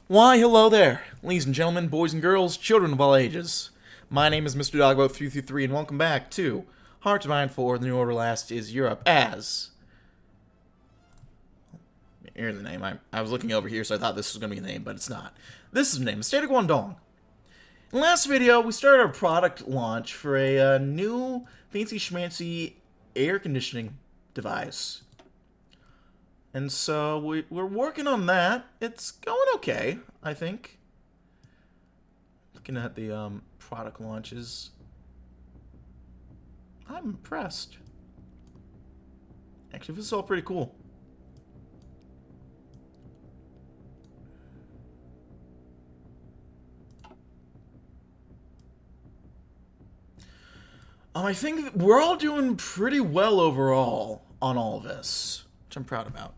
Why, hello there, ladies and gentlemen, boys and girls, children of all ages. My name is Mr. Dogbo333, and welcome back to Heart of Iron 4, The New Order Last is Europe, as... Here's the name. I was looking over here, so I thought this was going to be the name, but it's not. This is the name, the State of Guangdong. In the last video, we started our product launch for a new fancy schmancy air conditioning device. And so we're working on that. It's going okay, I think. Looking at the product launches, I'm impressed. Actually, this is all pretty cool. I think we're all doing pretty well overall on all of this, which I'm proud about.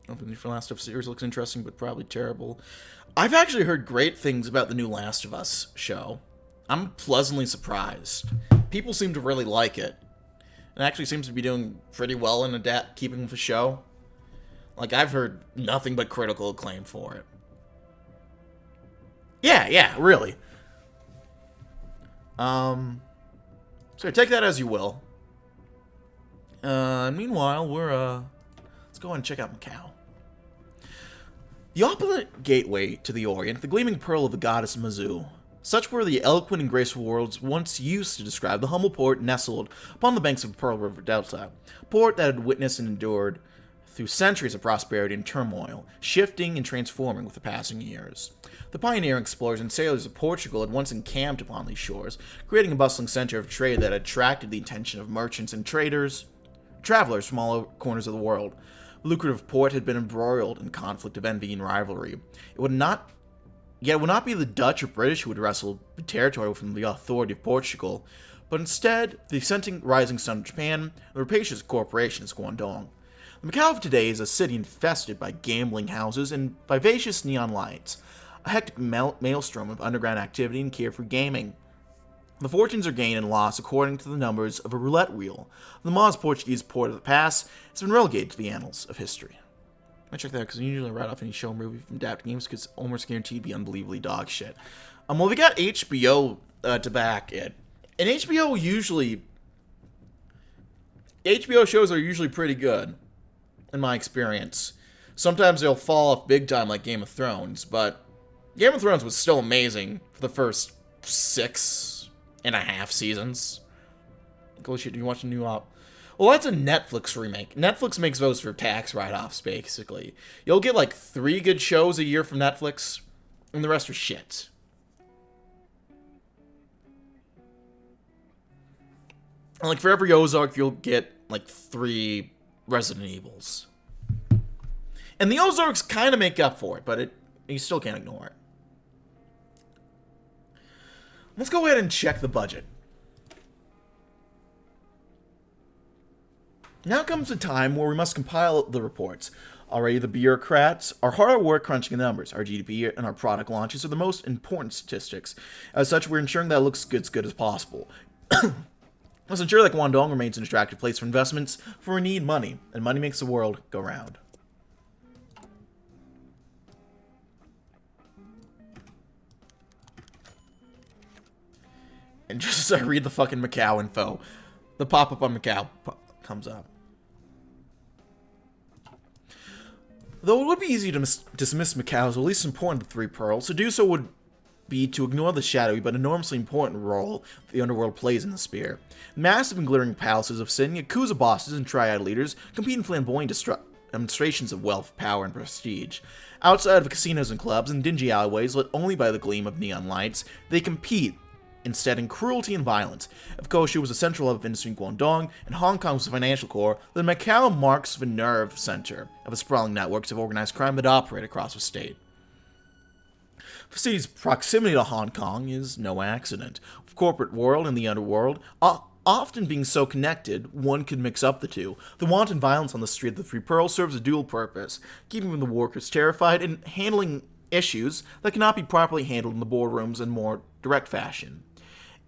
Opening for Last of Us series looks interesting, but probably terrible. I've actually heard great things about the new Last of Us show. I'm pleasantly surprised. People seem to really like it. It actually seems to be doing pretty well in keeping with the show. Like, I've heard nothing but critical acclaim for it. Yeah, really. So take that as you will. Meanwhile, let's go ahead and check out Macau. The opulent gateway to the Orient, the gleaming pearl of the goddess Mazu. Such were the eloquent and graceful words once used to describe the humble port nestled upon the banks of Pearl River Delta. A port that had witnessed and endured through centuries of prosperity and turmoil, shifting and transforming with the passing years. The pioneering explorers and sailors of Portugal had once encamped upon these shores, creating a bustling center of trade that attracted the attention of merchants and travelers from all corners of the world. The lucrative port had been embroiled in conflict of envy and rivalry. It would not be the Dutch or British who would wrestle the territory from the authority of Portugal, but instead the ascending rising sun of Japan and the rapacious corporations of Guangdong. The Macau of today is a city infested by gambling houses and vivacious neon lights, a hectic maelstrom of underground activity and carefree gaming. The fortunes are gained and lost according to the numbers of a roulette wheel. The Ma's Portuguese port of the past has been relegated to the annals of history. I check that because I usually write off any show or movie from adapted games because it's almost guaranteed to be unbelievably dog shit. Well, we got HBO to back it, and HBO shows are usually pretty good, in my experience. Sometimes they'll fall off big time like Game of Thrones, but Game of Thrones was still amazing for the first 6.5 seasons. Holy shit, do you watch a new op? Well, that's a Netflix remake. Netflix makes those for tax write-offs, basically. You'll get like 3 good shows a year from Netflix, and the rest are shit. And like for every Ozark, you'll get like 3 Resident Evils. And the Ozarks kind of make up for it, but you still can't ignore it. Let's go ahead and check the budget. Now comes the time where we must compile the reports. Already the bureaucrats are hard at work crunching the numbers. Our GDP and our product launches are the most important statistics. As such, we're ensuring that it looks as good as possible. Let's ensure that Guangdong remains an attractive place for investments, for we need money, and money makes the world go round. And just as I read the fucking Macau info, the pop-up on Macau comes up. Though it would be easy to dismiss Macau as the least important of the 3 pearls, to do so would be to ignore the shadowy but enormously important role the Underworld plays in the sphere. Massive and glittering palaces of sin, Yakuza bosses, and triad leaders compete in flamboyant demonstrations of wealth, power, and prestige. Outside of casinos and clubs and dingy alleyways lit only by the gleam of neon lights, they compete instead in cruelty and violence. Of course, it was the central hub of industry in Guangdong, and Hong Kong was the financial core, then Macau marks the nerve center of a sprawling networks of organized crime that operate across the state. The city's proximity to Hong Kong is no accident. The corporate world and the underworld, often being so connected, one could mix up the two. The wanton violence on the street of the 3 Pearls serves a dual purpose, keeping the workers terrified and handling issues that cannot be properly handled in the boardrooms in more direct fashion.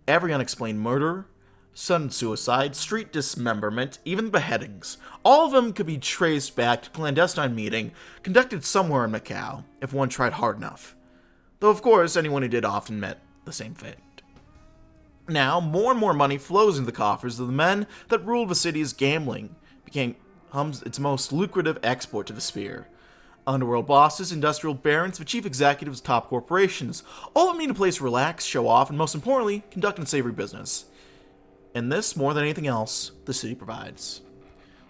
Every unexplained murder, Sudden suicide, street dismemberment, even beheadings. All of them could be traced back to a clandestine meeting conducted somewhere in Macau, if one tried hard enough. Though, of course, anyone who did often met the same fate. Now, more and more money flows into the coffers of the men that ruled the city as gambling became its most lucrative export to the sphere. Underworld bosses, industrial barons, the chief executives of top corporations, all of them need a place to relax, show off, and most importantly, conduct unsavory business. And this, more than anything else, the city provides.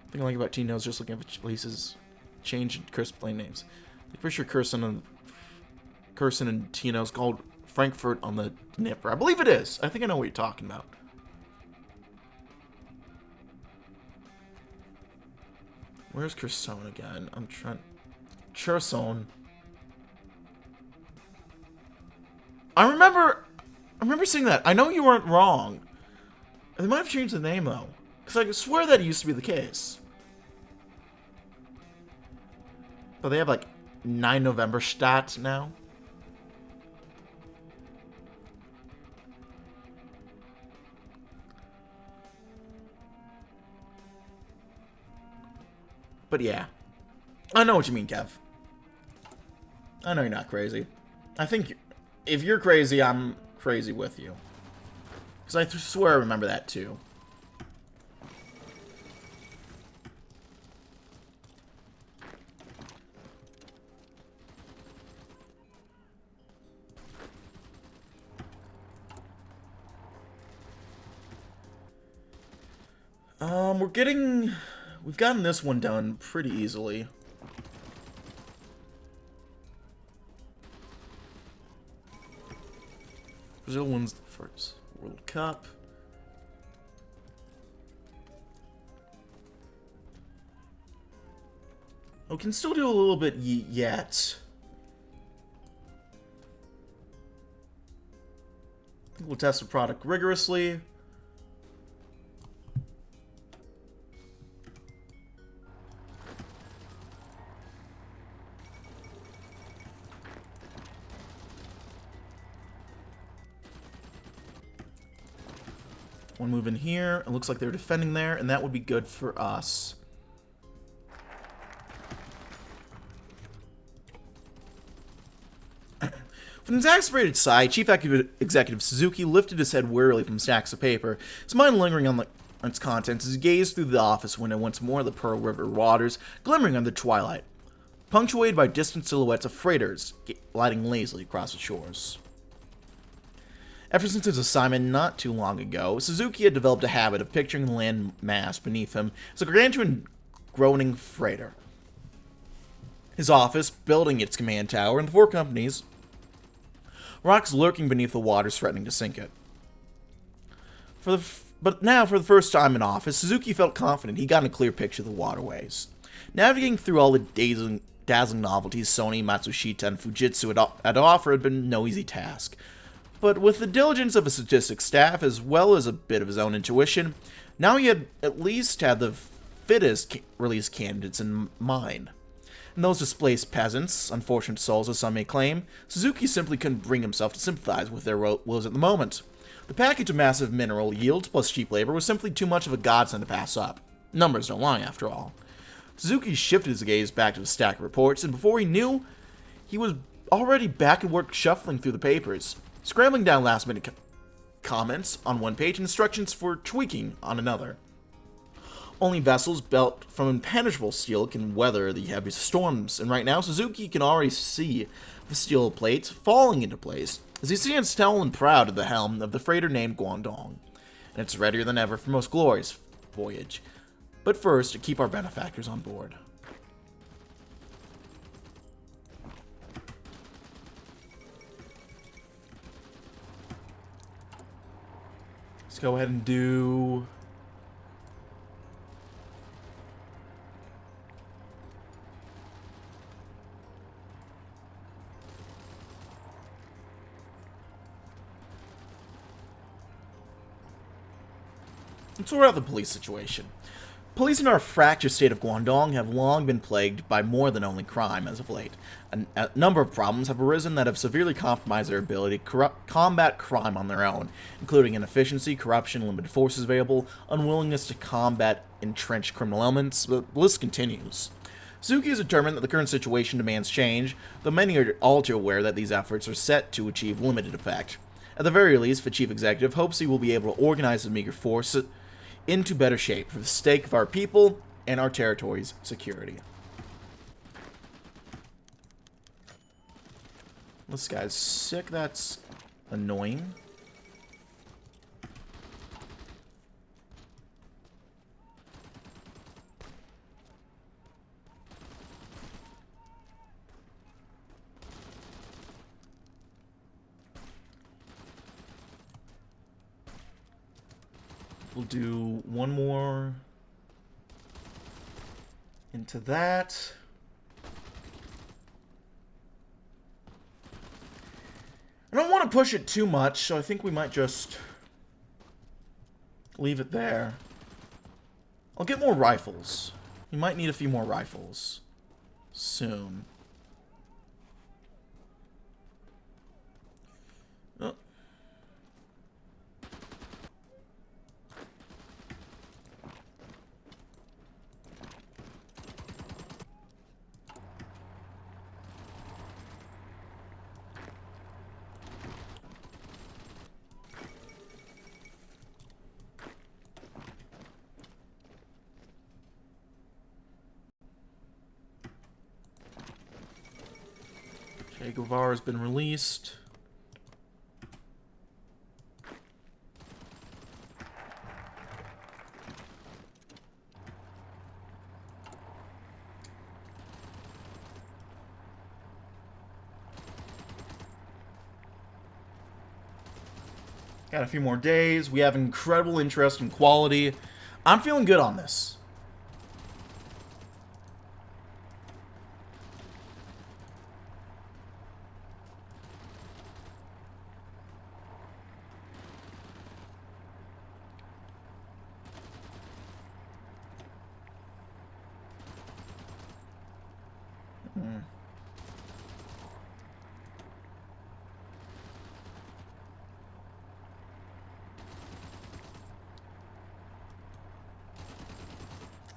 The thing I like about TNO is just looking at places, change and curse plain names. I'm pretty sure Curson and TNO is called Frankfurt on the Dnieper. I believe it is. I think I know what you're talking about. Where's Curson again? I'm trying... Cherson. I remember seeing that. I know you weren't wrong. They might have changed the name, though. Because I swear that used to be the case. But they have, like, 9 November stats now. But yeah. I know what you mean, Kev. I know you're not crazy. I think if you're crazy, I'm crazy with you. Because I swear I remember that too. We've gotten this one done pretty easily. Brazil wins the first World Cup. We can still do a little bit yet. I think we'll test the product rigorously. One move in here. It looks like they're defending there, and that would be good for us. From his exasperated sigh, Chief Executive Suzuki lifted his head wearily from stacks of paper, his mind lingering on its contents as he gazed through the office window once more, the Pearl River waters glimmering under twilight, punctuated by distant silhouettes of freighters gliding lazily across the shores. Ever since his assignment not too long ago, Suzuki had developed a habit of picturing the land mass beneath him as a gargantuan, groaning freighter. His office, building its command tower, and the 4 companies, rocks lurking beneath the waters threatening to sink it. But now, for the first time in office, Suzuki felt confident he got a clear picture of the waterways. Navigating through all the dazzling novelties Sony, Matsushita, and Fujitsu had offered had been no easy task. But with the diligence of a statistics staff, as well as a bit of his own intuition, now he had at least had the fittest release candidates in mind. And those displaced peasants, unfortunate souls as some may claim, Suzuki simply couldn't bring himself to sympathize with their woes at the moment. The package of massive mineral yields plus cheap labor was simply too much of a godsend to pass up. Numbers don't lie, after all. Suzuki shifted his gaze back to the stack of reports, and before he knew, he was already back at work shuffling through the papers, scrambling down last-minute comments on one page and instructions for tweaking on another. Only vessels built from impenetrable steel can weather the heaviest storms, and right now Suzuki can already see the steel plates falling into place as he stands tall and proud at the helm of the freighter named Guangdong, and it's readier than ever for most glorious voyage. But first, to keep our benefactors on board. Let's go ahead and do... Let's sort out the police situation. Police in our fractured state of Guangdong have long been plagued by more than only crime as of late. A number of problems have arisen that have severely compromised their ability to combat crime on their own, including inefficiency, corruption, limited forces available, unwillingness to combat entrenched criminal elements. The list continues. Suzuki is determined that the current situation demands change, though many are all too aware that these efforts are set to achieve limited effect. At the very least, the chief executive hopes he will be able to organize his meager force into better shape for the sake of our people and our territory's security. This guy's sick. That's annoying. We'll do one more into that. I don't want to push it too much, so I think we might just leave it there. I'll get more rifles. We might need a few more rifles soon. Oh. Che Guevara's been released. Got a few more days. We have incredible interest and quality. I'm feeling good on this.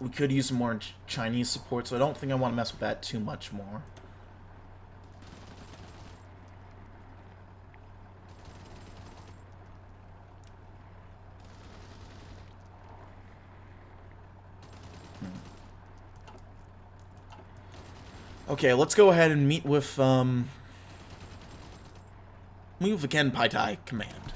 We could use some more Chinese support, so I don't think I want to mess with that too much more. Okay, let's go ahead and meet with the Kenpai Tai command.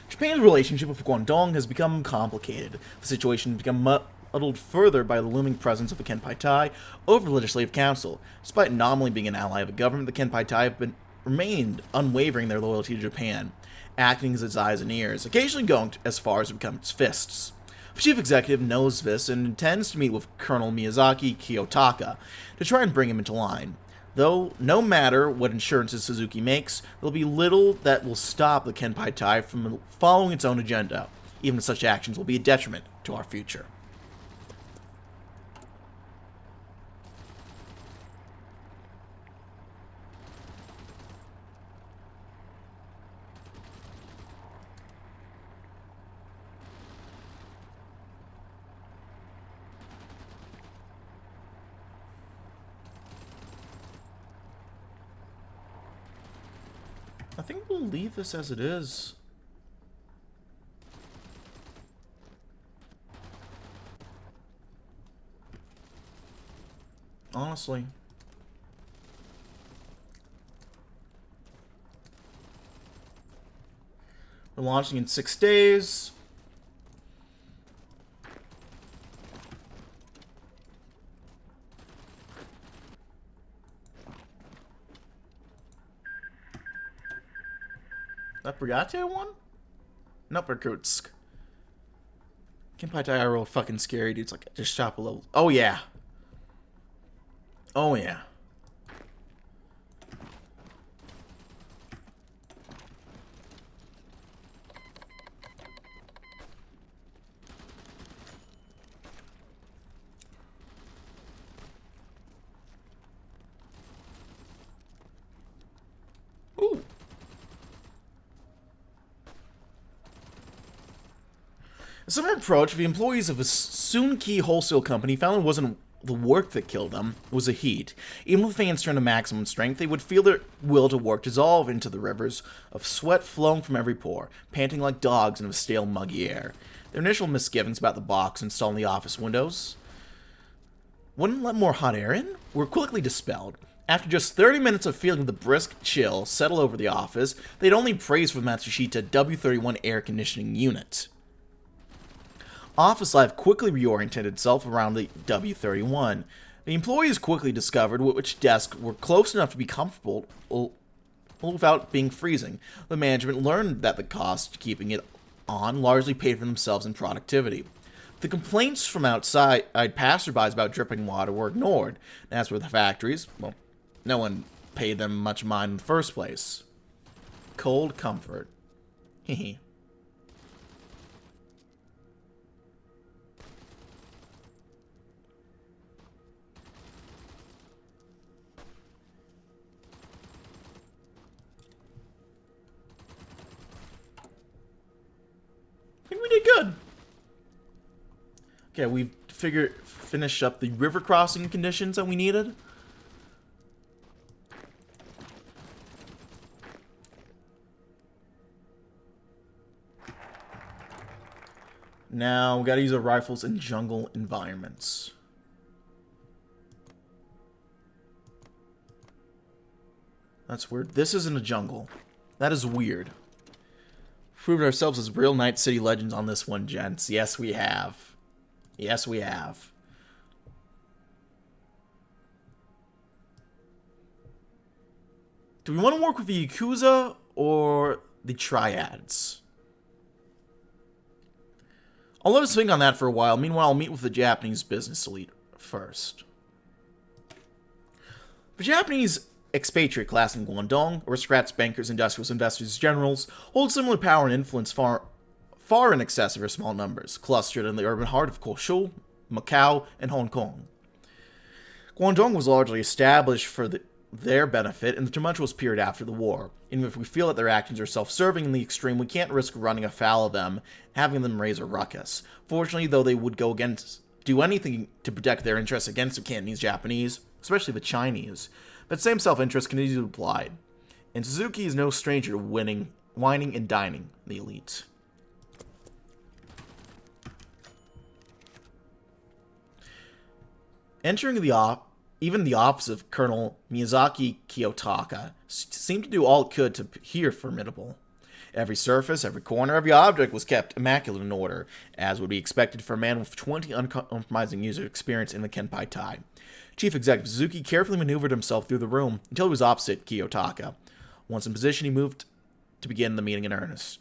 Japan's relationship with Guangdong has become complicated. The situation has become muddled further by the looming presence of the Kenpai Tai over the Legislative Council. Despite nominally being an ally of the government, the Kenpai Tai have remained unwavering in their loyalty to Japan, acting as its eyes and ears, occasionally going as far as to become its fists. The chief executive knows this and intends to meet with Colonel Miyazaki Kiyotaka to try and bring him into line. Though, no matter what assurances Suzuki makes, there will be little that will stop the Kenpai Tai from following its own agenda. Even such actions will be a detriment to our future. I think we'll leave this as it is. Honestly. We're launching in 6 days. That Briate one? Nope, Irkutsk. Kenpai Tai are real fucking scary, dude. It's like, just shop a level. Oh, yeah. Oh, yeah. A similar approach, the employees of a Soon-Key wholesale company found it wasn't the work that killed them, it was the heat. Even with fans turned to maximum strength, they would feel their will to work dissolve into the rivers of sweat flowing from every pore, panting like dogs in the stale, muggy air. Their initial misgivings about the box installed in the office windows wouldn't let more hot air in were quickly dispelled. After just 30 minutes of feeling the brisk chill settle over the office, they'd only praised for the Matsushita W31 air conditioning unit. Office life quickly reoriented itself around the W31. The employees quickly discovered which desks were close enough to be comfortable without being freezing. The management learned that the cost of keeping it on largely paid for themselves in productivity. The complaints from outside passersby about dripping water were ignored. And as for the factories, well, no one paid them much mind in the first place. Cold comfort. Hehe. I think we did good. Okay, we finished up the river crossing conditions that we needed. Now, we gotta use our rifles in jungle environments. That's weird. This isn't a jungle. That is weird. Proved ourselves as real Night City legends on this one, gents. Yes, we have. Yes, we have. Do we want to work with the Yakuza or the Triads? I'll let us think on that for a while. Meanwhile, I'll meet with the Japanese business elite first. The Japanese expatriate class in Guangdong, aristocrats, bankers, industrials, investors, generals, hold similar power and influence far in excess of their small numbers, clustered in the urban heart of Kaohsiung, Macau, and Hong Kong. Guangdong was largely established for their benefit in the tumultuous period after the war. Even if we feel that their actions are self-serving in the extreme, we can't risk running afoul of them and having them raise a ruckus. Fortunately, though, they would do anything to protect their interests against the Cantonese Japanese, especially the Chinese. But same self-interest can easily be applied. And Suzuki is no stranger to whining and dining the elite. Entering even the office of Colonel Miyazaki Kiyotaka seemed to do all it could to appear formidable. Every surface, every corner, every object was kept immaculate in order, as would be expected for a man with 20 uncompromising years of experience in the Kenpai Tai. Chief Executive Suzuki carefully maneuvered himself through the room until he was opposite Kiyotaka. Once in position, he moved to begin the meeting in earnest.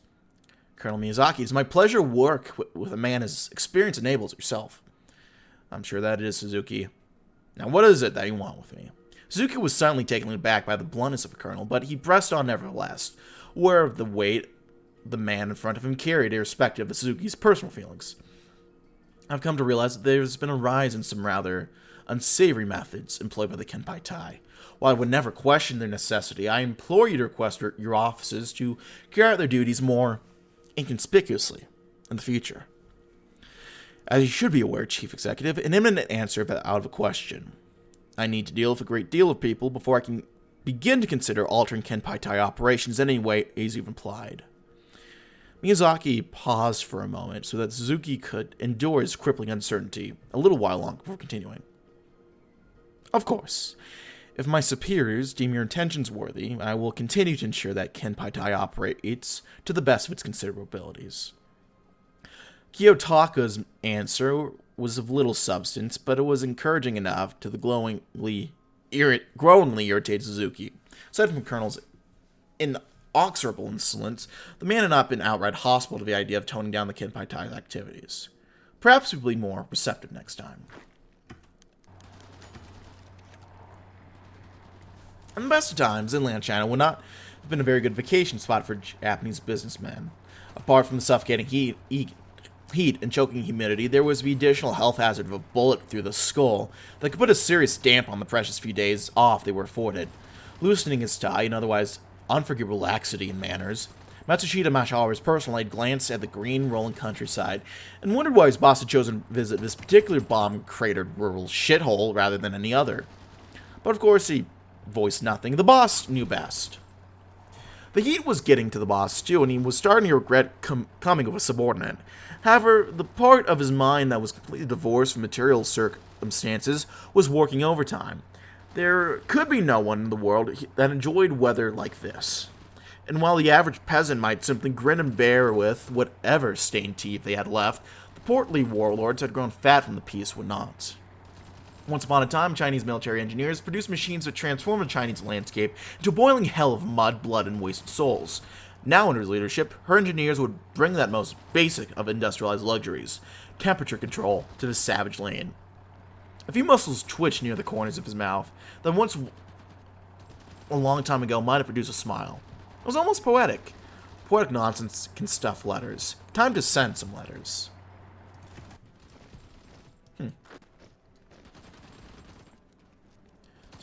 Colonel Miyazaki, it's my pleasure to work with a man as experienced and able as yourself. I'm sure that it is, Suzuki. Now, what is it that you want with me? Suzuki was suddenly taken aback by the bluntness of the colonel, but he pressed on nevertheless, aware of the weight the man in front of him carried, irrespective of Suzuki's personal feelings. I've come to realize that there's been a rise in some rather unsavory methods employed by the Kenpai Tai. While I would never question their necessity, I implore you to request your offices to carry out their duties more inconspicuously in the future. As you should be aware, Chief Executive, an imminent answer but out of a question. I need to deal with a great deal of people before I can begin to consider altering Kenpai Tai operations in any way as you've implied. Miyazaki paused for a moment so that Suzuki could endure his crippling uncertainty a little while longer before continuing. Of course, if my superiors deem your intentions worthy, I will continue to ensure that Kenpai Tai operates to the best of its considerable abilities. Kiyotaka's answer was of little substance, but it was encouraging enough to the growingly irritated Suzuki. Aside from the Colonel's inexorable insolence, the man had not been outright hostile to the idea of toning down the Kenpai Tai's activities. Perhaps he will be more receptive next time. In the best of times, inland China would not have been a very good vacation spot for Japanese businessmen. Apart from the suffocating heat and choking humidity, there was the additional health hazard of a bullet through the skull that could put a serious damp on the precious few days off they were afforded. Loosening his tie and otherwise unforgivable laxity in manners Matsushita Mashaura's personal aide glanced at the green rolling countryside and wondered why his boss had chosen to visit this particular bomb-cratered rural shithole rather than any other. But of course he voiced nothing. The boss knew best. The heat was getting to the boss too, and he was starting to regret coming with a subordinate. However, the part of his mind that was completely divorced from material circumstances was working overtime. There could be no one in the world that enjoyed weather like this. And while the average peasant might simply grin and bear with whatever stained teeth they had left, the portly warlords had grown fat from the peace would not. Once upon a time, Chinese military engineers produced machines that transformed the Chinese landscape into a boiling hell of mud, blood, and wasted souls. Now, under his leadership, her engineers would bring that most basic of industrialized luxuries, temperature control, to the savage land. A few muscles twitched near the corners of his mouth that once, a long time ago, might have produced a smile. It was almost poetic. Poetic nonsense can stuff letters. Time to send some letters. So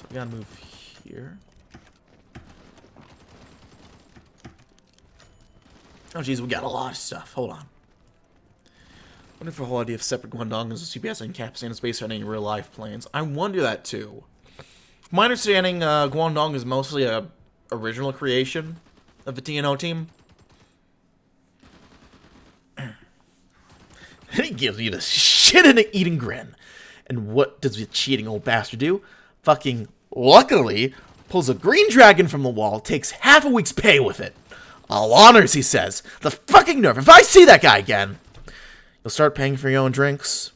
we gotta move here. Oh geez, we got a lot of stuff. Hold on. What if the whole idea of separate Guangdong as a CPS and Capistan is based on any real-life plans? I wonder that too. My understanding, Guangdong is mostly a original creation of the TNO team. And he gives me the shit-eating grin. And what does the cheating old bastard do? Fucking, luckily, pulls a green dragon from the wall, takes half a week's pay with it. All honors, he says. The fucking nerve. If I see that guy again... You'll start paying for your own drinks?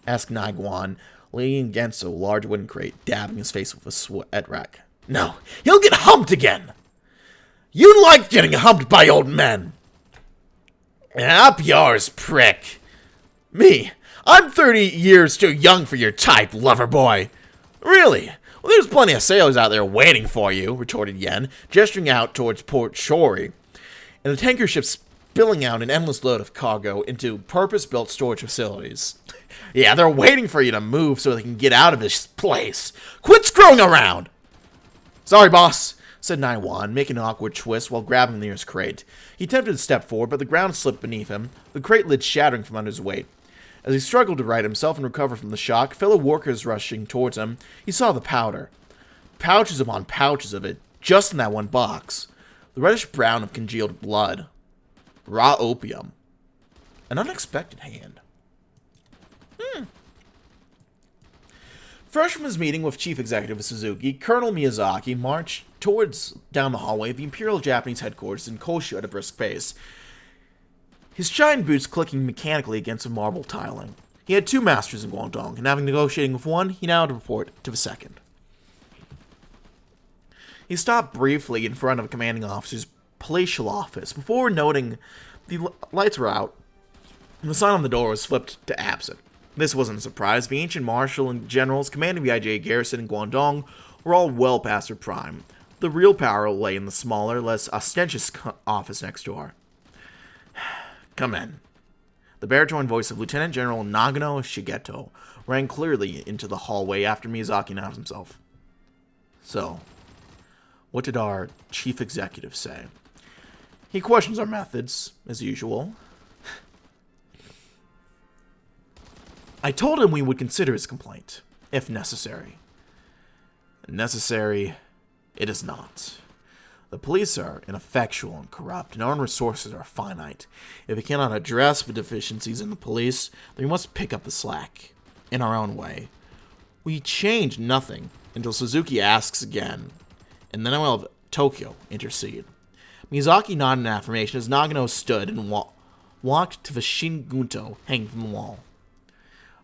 Asked Naiguan, leaning against a large wooden crate, dabbing his face with a sweat rag. No, he'll get humped again. You like getting humped by old men. Up yours, prick. Me, I'm 30 years too young for your type, lover boy. Really? Well, there's plenty of sailors out there waiting for you, retorted Yen, gesturing out towards Port Shori. And the tanker ship's spilling out an endless load of cargo into purpose-built storage facilities. Yeah, they're waiting for you to move so they can get out of this place. Quit screwing around! Sorry, boss, said Naiwan, making an awkward twist while grabbing the nearest crate. He attempted to step forward, but the ground slipped beneath him, the crate lid shattering from under his weight. As he struggled to right himself and recover from the shock, fellow workers rushing towards him, he saw the powder. Pouches upon pouches of it, just in that one box. The reddish brown of congealed blood. Raw opium. An unexpected hand. Fresh from his meeting with Chief Executive Suzuki, Colonel Miyazaki marched down the hallway of the Imperial Japanese headquarters in Koshu at a brisk pace, his shine boots clicking mechanically against the marble tiling. He had two masters in Guangdong, and having negotiating with one, he now had to report to the second. He stopped briefly in front of a commanding officer's palatial office before noting the lights were out and the sign on the door was flipped to absent. This wasn't a surprise. The ancient marshal and generals commanding the IJA garrison in Guangdong were all well past their prime. The real power lay in the smaller, less ostentatious office next door. Come in. The baritone voice of Lieutenant General Nagano Shigeto rang clearly into the hallway after Miyazaki announced himself. So, what did our chief executive say? He questions our methods, as usual. I told him we would consider his complaint, if necessary. Necessary, it is not. The police are ineffectual and corrupt, and our own resources are finite. If we cannot address the deficiencies in the police, then we must pick up the slack, in our own way. We change nothing until Suzuki asks again, and then I will have Tokyo intercede. Miyazaki nodded in affirmation as Nagano stood and walked to the Shingunto hanging from the wall.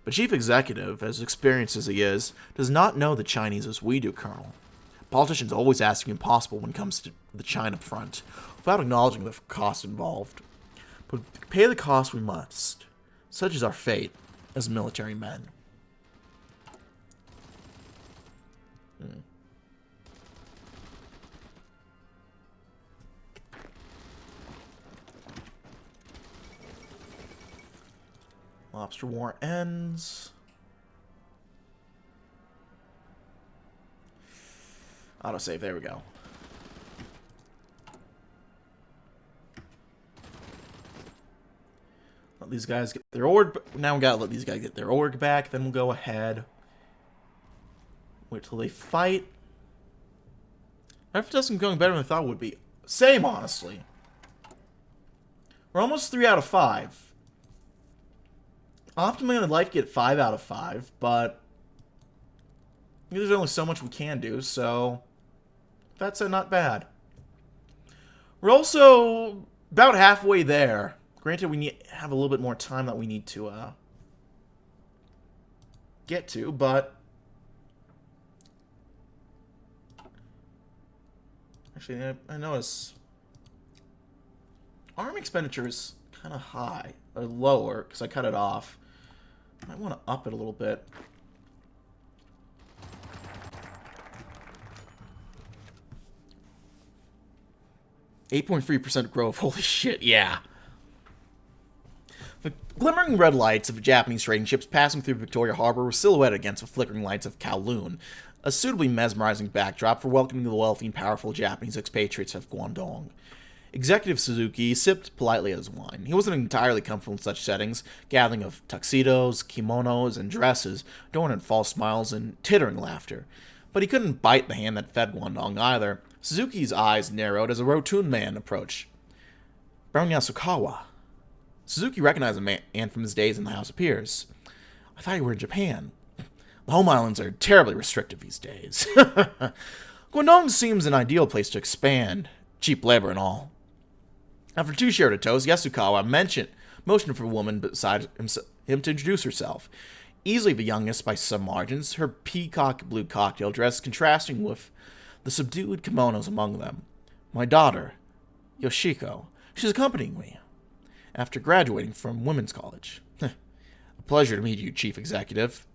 But Chief Executive, as experienced as he is, does not know the Chinese as we do, Colonel. Politicians always ask the impossible when it comes to the China front, without acknowledging the cost involved. But pay the cost we must. Such is our fate as military men. Lobster War ends. Autosave, there we go. these guys get their org. Now we gotta let these guys get their org back. Then we'll go ahead. Wait till they fight. That doesn't going better than I thought it would be. Same, honestly. We're almost 3 out of 5. Optimally, I'd like to get 5 out of 5, but there's only so much we can do, so that's not bad. We're also about halfway there. Granted, we have a little bit more time that we need to get to, but actually, I notice arm expenditure is kind of high, or lower, because I cut it off. I might want to up it a little bit. .3% growth, holy shit, yeah. The glimmering red lights of Japanese trading ships passing through Victoria Harbor were silhouetted against the flickering lights of Kowloon, a suitably mesmerizing backdrop for welcoming the wealthy and powerful Japanese expatriates of Guangdong. Executive Suzuki sipped politely at his wine. He wasn't entirely comfortable in such settings, gathering of tuxedos, kimonos, and dresses, adorned in false smiles and tittering laughter. But he couldn't bite the hand that fed Guangdong either. Suzuki's eyes narrowed as a rotund man approached. Baron Yasukawa. Suzuki recognized the man from his days in the House of Peers. I thought you were in Japan. The home islands are terribly restrictive these days. Guangdong seems an ideal place to expand. Cheap labor and all. After 2 shared a toast, Yasukawa motioned for a woman beside him to introduce herself. Easily the youngest by some margins, her peacock blue cocktail dress contrasting with the subdued kimonos among them. My daughter, Yoshiko. She's accompanying me after graduating from women's college. A pleasure to meet you, Chief Executive.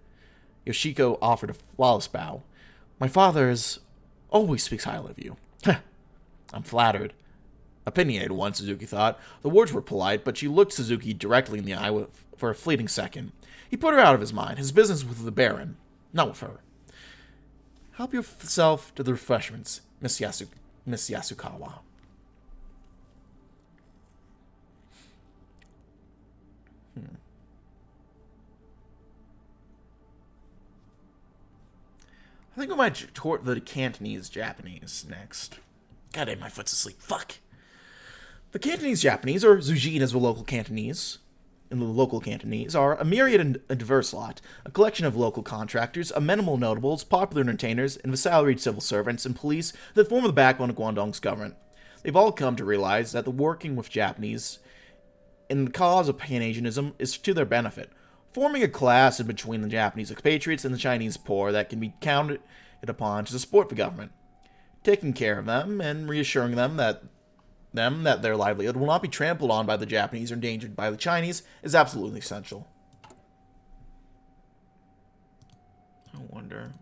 Yoshiko offered a flawless bow. My father always speaks highly of you. I'm flattered. Opinionated one, Suzuki thought. The words were polite, but she looked Suzuki directly in the eye for a fleeting second. He put her out of his mind. His business was with the Baron, not with her. Help yourself to the refreshments, Miss Yasukawa. I think I might tort the Cantonese Japanese next. God damn, my foot's asleep. Fuck. The Cantonese Japanese, or Zujin as the local Cantonese, are a myriad and a diverse lot, a collection of local contractors, amenable notables, popular entertainers, and the salaried civil servants and police that form the backbone of Guangdong's government. They've all come to realize that the working with Japanese in the cause of Pan-Asianism is to their benefit, forming a class in between the Japanese expatriates and the Chinese poor that can be counted upon to support the government. Taking care of them and reassuring them that their livelihood will not be trampled on by the Japanese or endangered by the Chinese is absolutely essential. I wonder.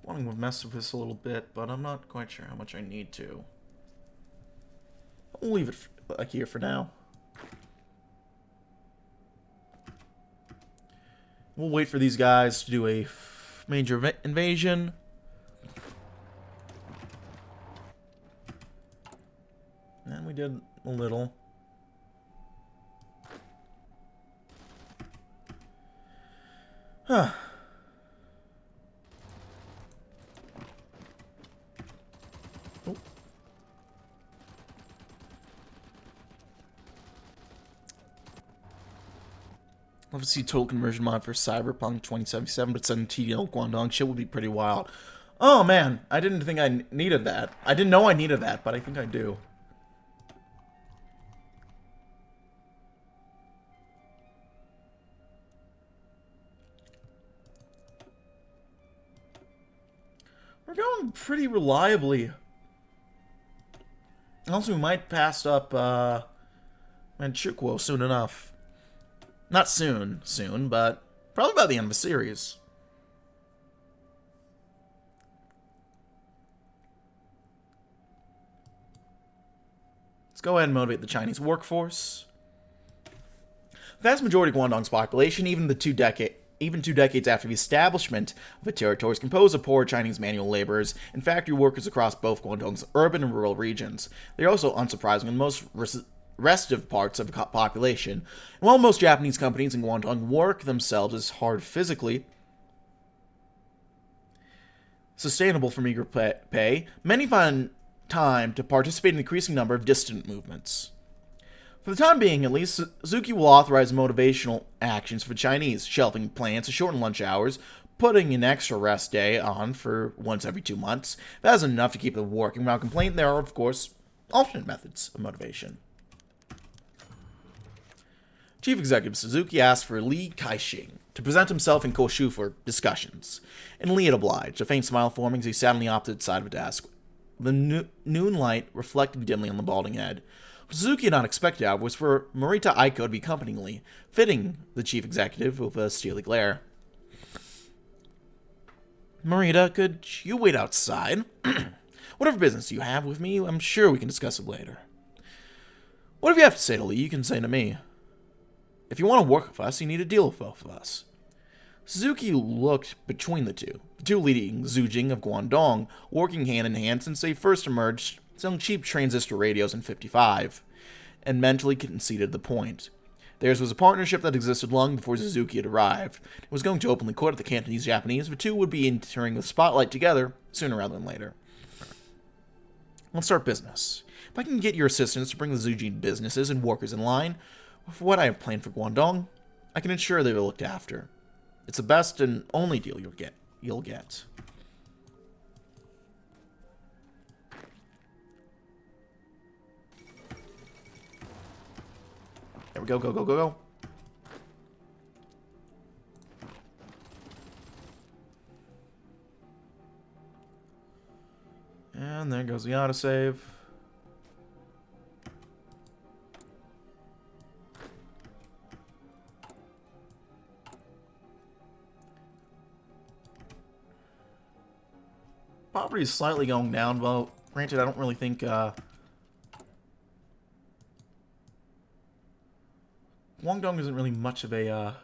Wanting to mess with this a little bit, but I'm not quite sure how much I need to. I'll leave it here for now. We'll wait for these guys to do a major invasion. And we did a little. Huh. Obviously, total conversion mod for Cyberpunk 2077, but sending TNO Guangdong shit would be pretty wild. Oh man, I didn't think I needed that. I didn't know I needed that, but I think I do. We're going pretty reliably. Also, we might pass up Manchukuo soon enough. Not soon, but probably by the end of the series. Let's go ahead and motivate the Chinese workforce. The vast majority of Guangdong's population, even 2 decades after the establishment of the territory, is composed of poor Chinese manual laborers and factory workers across both Guangdong's urban and rural regions. They are also unsurprisingly the most restive parts of the population. And while most Japanese companies in Guangdong work themselves as hard physically, sustainable for meager pay, many find time to participate in an increasing number of distant movements. For the time being, at least, Suzuki will authorize motivational actions for the Chinese, shelving plans to shorten lunch hours, putting an extra rest day on for once every 2 months. That isn't enough to keep them working without complaint. There are, of course, alternate methods of motivation. Chief Executive Suzuki asked for Li Kaixing to present himself in Koshu for discussions, and Li had obliged, a faint smile forming as he sat on the opposite side of a desk. The noon light reflected dimly on the balding head. What Suzuki had not expected, however, was for Morita Aiko to be accompanying Li, fitting the chief executive with a steely glare. Morita, could you wait outside? Whatever business you have with me, I'm sure we can discuss it later. Whatever you have to say to Li, you can say to me. If you want to work with us, you need to deal with both of us. Suzuki looked between the two leading Zujing of Guangdong, working hand in hand since they first emerged selling cheap transistor radios in '55, and mentally conceded the point. Theirs was a partnership that existed long before Suzuki had arrived. It was going to openly court at the Cantonese Japanese, the two would be entering the spotlight together sooner rather than later. Let's start business. If I can get your assistance to bring the Zujing businesses and workers in line with what I have planned for Guangdong, I can ensure they are looked after. It's the best and only deal you'll get. There we go, go. And there goes the autosave. Poverty is slightly going down, well, granted, I don't really think, Guangdong isn't really much of a,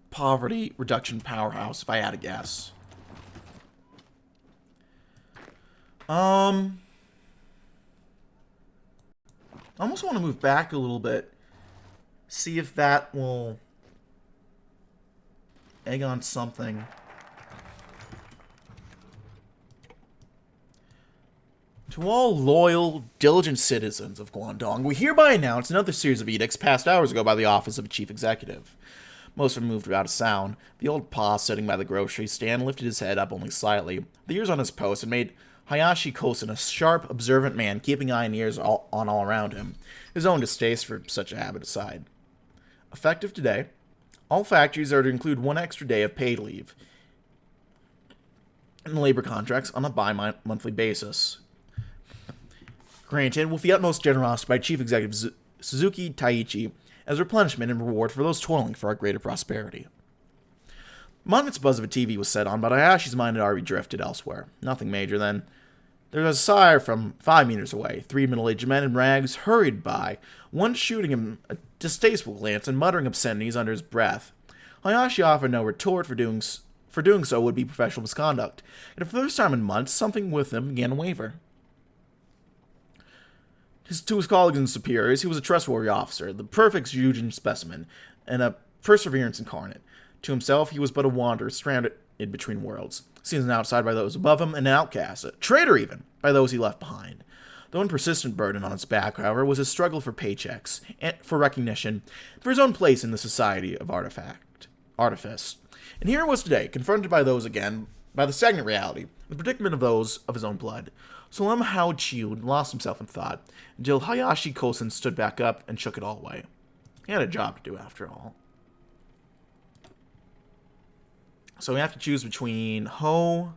poverty reduction powerhouse, if I had to guess. I almost want to move back a little bit, see if that will egg on something. To all loyal, diligent citizens of Guangdong, we hereby announce another series of edicts passed hours ago by the office of a chief executive. Most of them moved without a sound. The old pa sitting by the grocery stand lifted his head up only slightly. The ears on his post had made Hayashi Kosen a sharp, observant man, keeping eye and ears all around him, his own distaste for such a habit aside. Effective today, all factories are to include 1 extra day of paid leave in labor contracts on a bi-monthly basis. Granted, with the utmost generosity by Chief Executive Suzuki Taichi as replenishment and reward for those toiling for our greater prosperity. The moment's buzz of a TV was set on, but Hayashi's mind had already drifted elsewhere. Nothing major then. There was a sigh from 5 meters away. 3 middle-aged men in rags hurried by, one shooting him a distasteful glance and muttering obscenities under his breath. Hayashi offered no retort, for doing so would be professional misconduct, and for the first time in months, something with him began to waver. To his colleagues and superiors, he was a trustworthy officer, the perfect Zujin specimen, and a perseverance incarnate. To himself, he was but a wanderer stranded in between worlds, seen as an outsider by those above him, and an outcast, a traitor even, by those he left behind. The one persistent burden on his back, however, was his struggle for paychecks, and for recognition, for his own place in the society of artifice. And here he was today, confronted by those again, by the stagnant reality, the predicament of those of his own blood. So Lem Hao Chiu lost himself in thought, until Hayashi Kosen stood back up and shook it all away. He had a job to do, after all. So we have to choose between Ho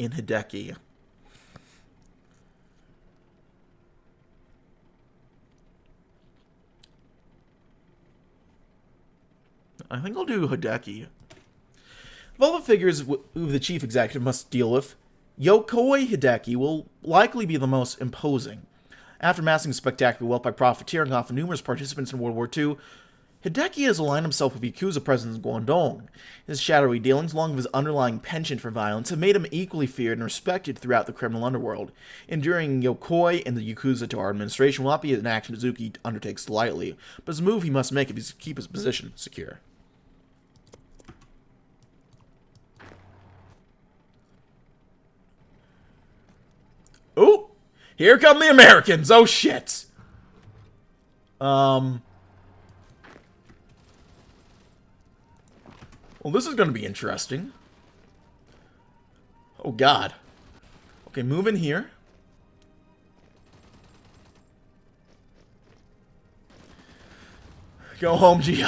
and Hideki. I think I'll do Hideki. Of all the figures who the chief executive must deal with, Yokoi Hideki will likely be the most imposing. After amassing spectacular wealth by profiteering off of numerous participants in World War II, Hideki has aligned himself with Yakuza presence in Guangdong. His shadowy dealings, along with his underlying penchant for violence, have made him equally feared and respected throughout the criminal underworld. Enduring Yokoi and the Yakuza to our administration will not be an action Suzuki undertakes lightly, but it's a move he must make if he's to keep his position secure. Oh! Here come the Americans! Oh shit! Well, this is going to be interesting. Oh, God. Okay, move in here. Go home, GI.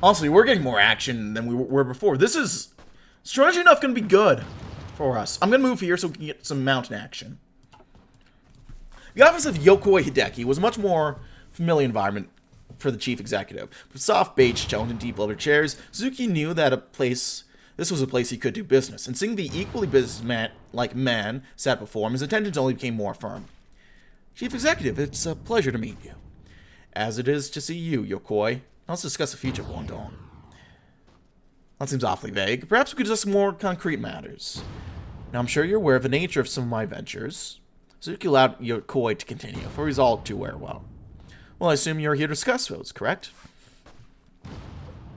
Honestly, we're getting more action than we were before. This is, strangely enough, going to be good for us. I'm going to move here so we can get some mountain action. The office of Yokoi Hideki was a much more familiar environment for the chief executive. With soft beige tones and deep leather chairs, Suzuki knew that this was a place he could do business, and seeing the equally businessman-like man sat before him, his intentions only became more firm. Chief executive, it's a pleasure to meet you. As it is to see you, Yokoi. Let's discuss the future of Guangdong. That seems awfully vague. Perhaps we could discuss more concrete matters. Now, I'm sure you're aware of the nature of some of my ventures. Suzuki allowed Yokoi to continue, for he's all too aware well. Well, I assume you're here to discuss those, correct?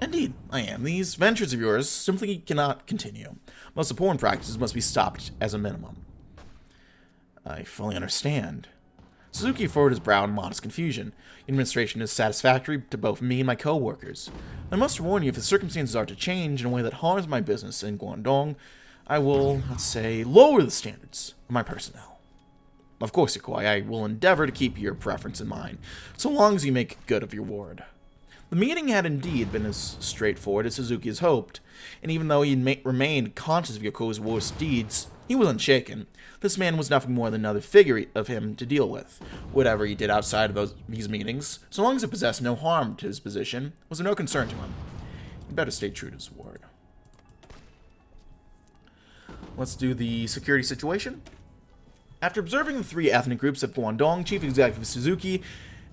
Indeed, I am. These ventures of yours simply cannot continue. Most important practices must be stopped as a minimum. I fully understand. Suzuki furrowed his brow in modest confusion. The administration is satisfactory to both me and my co-workers. I must warn you, if the circumstances are to change in a way that harms my business in Guangdong, I will, let's say, lower the standards of my personnel. Of course, Yokoi, I will endeavor to keep your preference in mind, so long as you make good of your word. The meeting had indeed been as straightforward as Suzuki has hoped, and even though he remained conscious of Yokoi's worst deeds, he was unshaken. This man was nothing more than another figure of him to deal with. Whatever he did outside of these meetings, so long as it possessed no harm to his position, was of no concern to him. He'd better stay true to his word. Let's do the security situation. After observing the three ethnic groups of Guangdong, Chief Executive Suzuki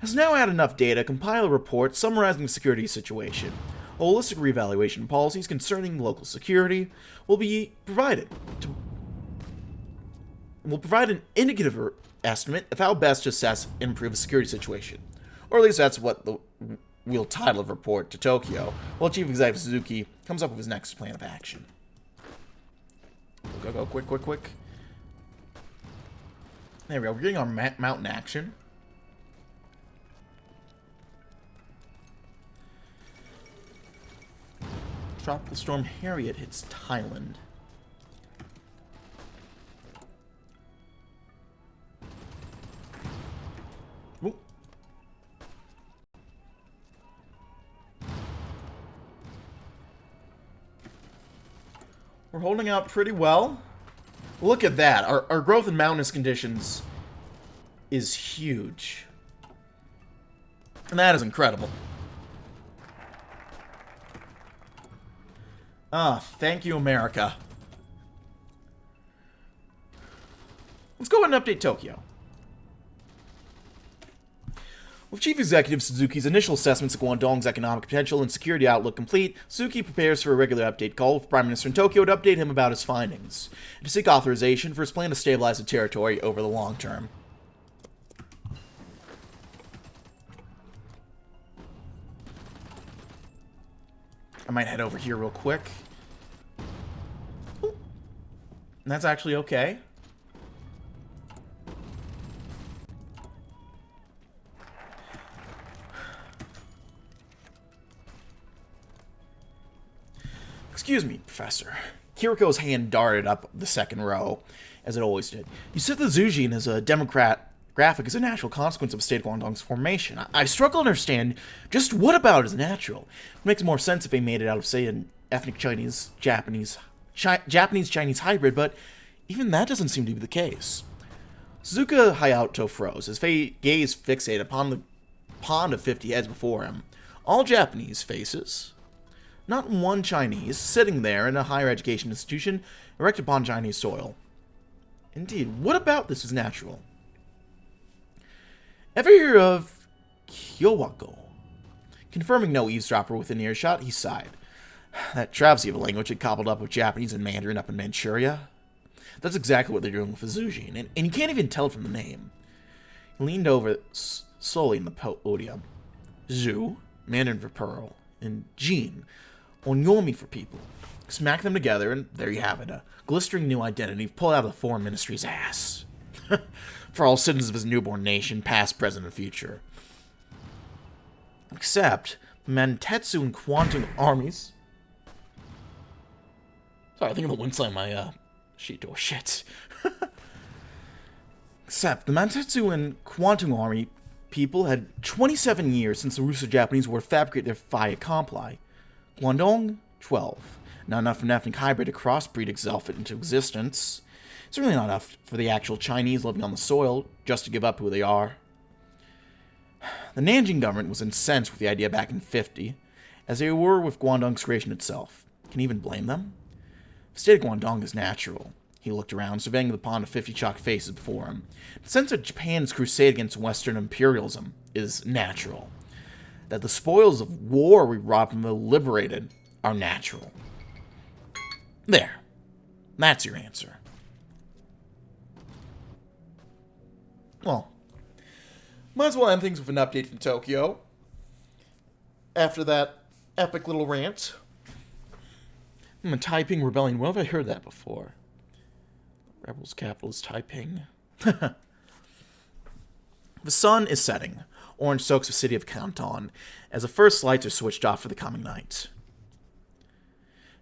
has now had enough data to compile a report summarizing the security situation. Holistic reevaluation policies concerning local security will be provided. Will provide an indicative estimate of how best to assess and improve the security situation. Or at least that's what we'll title of report to Tokyo, while Chief Executive Suzuki comes up with his next plan of action. Go, quick. There we go, we're getting our mountain action. Tropical Storm Harriet hits Thailand. Ooh. We're holding out pretty well. Look at that. Our growth in mountainous conditions is huge. And that is incredible. Ah, thank you, America. Let's go ahead and update Tokyo. With Chief Executive Suzuki's initial assessments of Guangdong's economic potential and security outlook complete, Suzuki prepares for a regular update call with Prime Minister in Tokyo to update him about his findings, and to seek authorization for his plan to stabilize the territory over the long term. I might head over here real quick. Ooh. And that's actually okay. Excuse me, Professor. Kiriko's hand darted up the second row, as it always did. You said the Zujin is a democratic as a natural consequence of State Guangdong's formation. I struggle to understand just what about it is natural. It makes more sense if they made it out of, say, an ethnic Japanese-Chinese hybrid, but even that doesn't seem to be the case. Suzuka Hayato froze, his gaze fixated upon the pond of 50 heads before him. All Japanese faces. Not one Chinese sitting there in a higher education institution erected upon Chinese soil. Indeed, what about this is natural? Ever hear of Kyowago? Confirming no eavesdropper within earshot, he sighed. That travesty of a language had cobbled up with Japanese and Mandarin up in Manchuria. That's exactly what they're doing with Fuzujin, and you can't even tell it from the name. He leaned over slowly in the podium. Zhu, Mandarin for pearl, and Jin, Onyomi for people. Smack them together, and there you have it, a glistering new identity pulled out of the foreign ministry's ass. For all citizens of his newborn nation, past, present, and future. Except the Mantetsu and Guangdong armies. Sorry, I think I'm gonna wind slam my sheet door. Shit. Except the Mantetsu and Guangdong army people had 27 years since the Russo-Japanese War to fabricate their fait accompli. Guangdong, 12. Not enough for an ethnic hybrid to crossbreed itself into existence. It's really not enough for the actual Chinese living on the soil just to give up who they are. The Nanjing government was incensed with the idea back in '50, as they were with Guangdong's creation itself. Can you even blame them? The state of Guangdong is natural. He looked around, surveying the pond of 50 chalk faces before him. The sense of Japan's crusade against Western imperialism is natural. That the spoils of war we robbed from the liberated are natural. There. That's your answer. Well, might as well end things with an update from Tokyo. After that epic little rant. Taiping Rebellion. Where have I heard that before? Rebels capital is Taiping. The sun is setting. Orange soaks the city of Canton as the first lights are switched off for the coming night.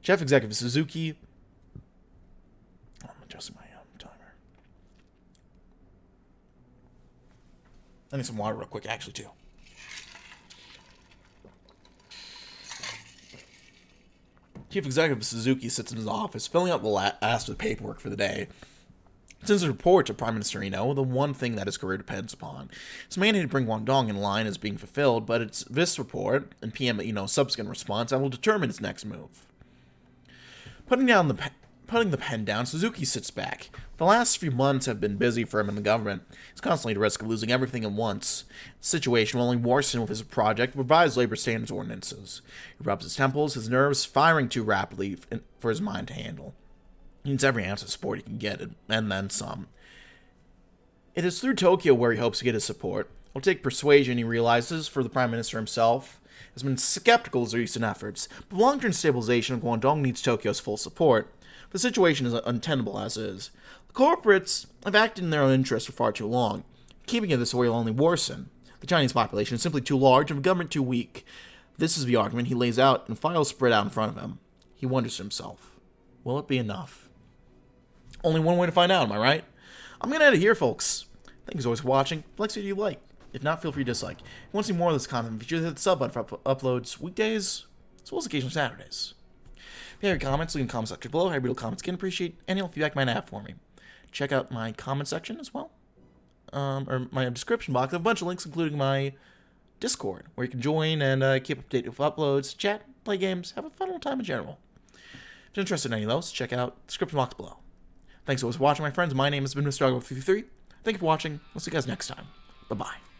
Chief Executive Suzuki. I'm adjusting my timer. I need some water real quick, actually, too. Chief Executive Suzuki sits in his office, filling out the last of the paperwork for the day. Since his report to Prime Minister Ino, the one thing that his career depends upon, his mandate to bring Guangdong in line is being fulfilled, but it's this report, and PM Ino's subsequent response, that will determine his next move. Putting the pen down, Suzuki sits back. The last few months have been busy for him in the government. He's constantly at risk of losing everything at once. The situation will only worsen with his project to revise labor standards ordinances. He rubs his temples, his nerves firing too rapidly for his mind to handle. He needs every ounce of support he can get, and then some. It is through Tokyo where he hopes to get his support. It'll take persuasion, he realizes, for the Prime Minister himself. Has been skeptical of his recent efforts, but long-term stabilization of Guangdong needs Tokyo's full support. The situation is untenable as is. The corporates have acted in their own interest for far too long. Keeping it this way will only worsen. The Chinese population is simply too large and the government too weak. This is the argument he lays out in files spread out in front of him. He wonders to himself, will it be enough? Only one way to find out, am I right? I'm going to end it here, folks. Thank you as always for watching. If you like what you like. If not, feel free to dislike. If you want to see more of this content, be sure to hit the sub button for uploads weekdays, as well as occasional Saturdays. If you have any comments, leave in the comment section below. I read all comments again. Appreciate any feedback you might have for me. Check out my comment section as well. Or my description box. I have a bunch of links, including my Discord, where you can join and keep updated with uploads, chat, play games, have a fun little time in general. If you're interested in any of those, check out the description box below. Thanks for watching, my friends. My name has been Mr. Dog53. Thank you for watching. We'll see you guys next time. Bye-bye.